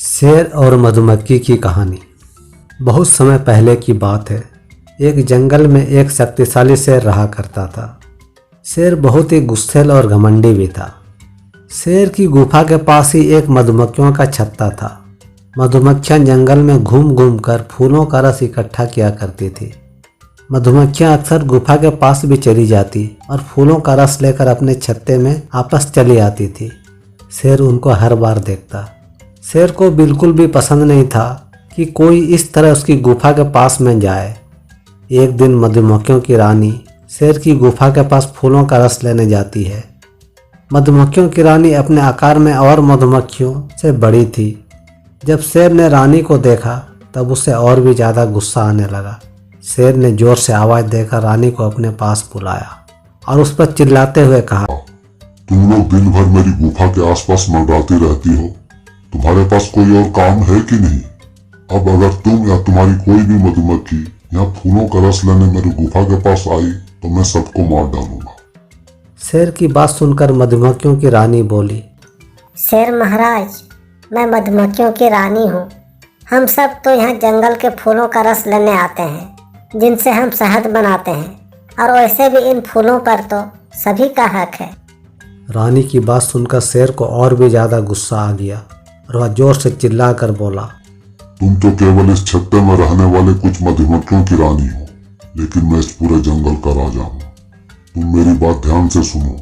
शेर और मधुमक्खी की कहानी। बहुत समय पहले की बात है। एक जंगल में एक शक्तिशाली शेर रहा करता था। शेर बहुत ही गुस्सैल और घमंडी भी था। शेर की गुफा के पास ही एक मधुमक्खियों का छत्ता था। मधुमक्खियां जंगल में घूम घूम कर फूलों का रस इकट्ठा किया करती थी। मधुमक्खियां अक्सर गुफा के पास भी चली जाती और फूलों का रस लेकर अपने छत्ते में वापस चली आती थी। शेर उनको हर बार देखता। शेर को बिल्कुल भी पसंद नहीं था कि कोई इस तरह उसकी गुफा के पास में जाए। एक दिन मधुमक्खियों की रानी शेर की गुफा के पास फूलों का रस लेने जाती है। मधुमक्खियों की रानी अपने आकार में और मधुमक्खियों से बड़ी थी। जब शेर ने रानी को देखा तब उसे और भी ज़्यादा गुस्सा आने लगा। शेर ने जोर से आवाज़ देकर रानी को अपने पास बुलाया और उस पर चिल्लाते हुए कहा, तुम लोग दिन भर मेरी गुफा के आसपास मंडराती रहती हो। तुम्हारे पास कोई और काम है कि नहीं? अब अगर तुम या तुम्हारी कोई भी मधुमक्खी यहाँ फूलों का रस लेने मेरी गुफा के पास आई तो मैं सबको मार डालूंगा। शेर की बात सुनकर मधुमक्खियों की रानी बोली, शेर महाराज, मैं मधुमक्खियों की रानी हूँ। हम सब तो यहाँ जंगल के फूलों का रस लेने आते हैं जिनसे हम शहद बनाते हैं, और वैसे भी इन फूलों पर तो सभी का हक है। रानी की बात सुनकर शेर को और भी ज़्यादा गुस्सा आ गया और वह जोर से चिल्ला कर बोला, तुम तो केवल इस छत्ते में रहने वाले कुछ मधुमक्खियों की रानी हो, लेकिन मैं इस पूरे जंगल का राजा हूँ। तुम मेरी बात ध्यान से सुनो।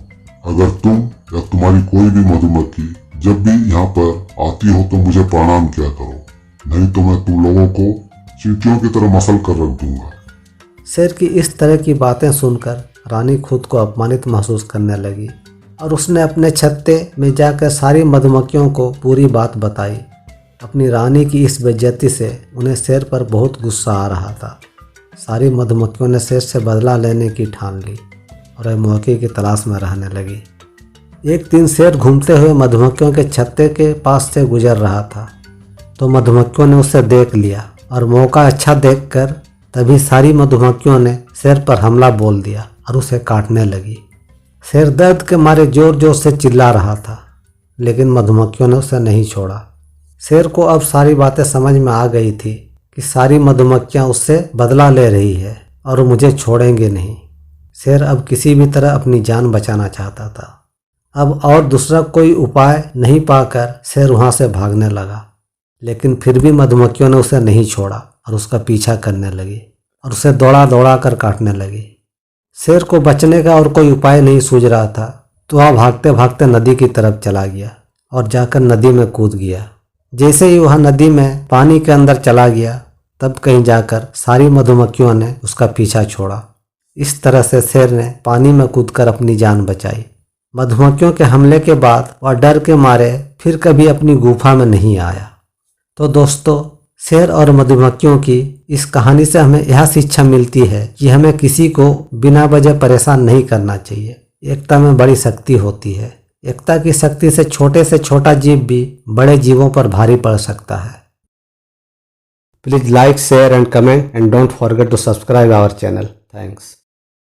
अगर तुम या तुम्हारी कोई भी मधुमक्खी जब भी यहाँ पर आती हो तो मुझे प्रणाम किया करो, नहीं तो मैं तुम लोगों को चींटियों की तरह मसल कर रख दूंगा। शेर की इस तरह की बातें सुनकर रानी खुद को अपमानित महसूस करने लगी और उसने अपने छत्ते में जाकर सारी मधुमक्खियों को पूरी बात बताई। अपनी रानी की इस बेइज्जती से उन्हें शेर पर बहुत गुस्सा आ रहा था। सारी मधुमक्खियों ने शेर से बदला लेने की ठान ली और वह मौके की तलाश में रहने लगी। एक दिन शेर घूमते हुए मधुमक्खियों के छत्ते के पास से गुजर रहा था तो मधुमक्खियों ने उसे देख लिया और मौका अच्छा देखकर तभी सारी मधुमक्खियों ने शेर पर हमला बोल दिया और उसे काटने लगी। शेर दर्द के मारे जोर जोर से चिल्ला रहा था, लेकिन मधुमक्खियों ने उसे नहीं छोड़ा। शेर को अब सारी बातें समझ में आ गई थी कि सारी मधुमक्खियां उससे बदला ले रही है और मुझे छोड़ेंगे नहीं। शेर अब किसी भी तरह अपनी जान बचाना चाहता था। अब और दूसरा कोई उपाय नहीं पाकर शेर वहां से भागने लगा, लेकिन फिर भी मधुमक्खियों ने उसे नहीं छोड़ा और उसका पीछा करने लगी और उसे दौड़ा दौड़ा कर काटने लगी। शेर को बचने का और कोई उपाय नहीं सूझ रहा था तो वह भागते भागते नदी की तरफ चला गया और जाकर नदी में कूद गया। जैसे ही वह नदी में पानी के अंदर चला गया तब कहीं जाकर सारी मधुमक्खियों ने उसका पीछा छोड़ा। इस तरह से शेर ने पानी में कूदकर अपनी जान बचाई। मधुमक्खियों के हमले के बाद वह डर के मारे फिर कभी अपनी गुफा में नहीं आया। तो दोस्तों, शेर और मधुमक्खियों की इस कहानी से हमें यह शिक्षा मिलती है कि हमें किसी को बिना वजह परेशान नहीं करना चाहिए। एकता में बड़ी शक्ति होती है। एकता की शक्ति से छोटा जीव भी बड़े जीवों पर भारी पड़ सकता है। Please like, share and comment and don't forget to subscribe our channel. Thanks.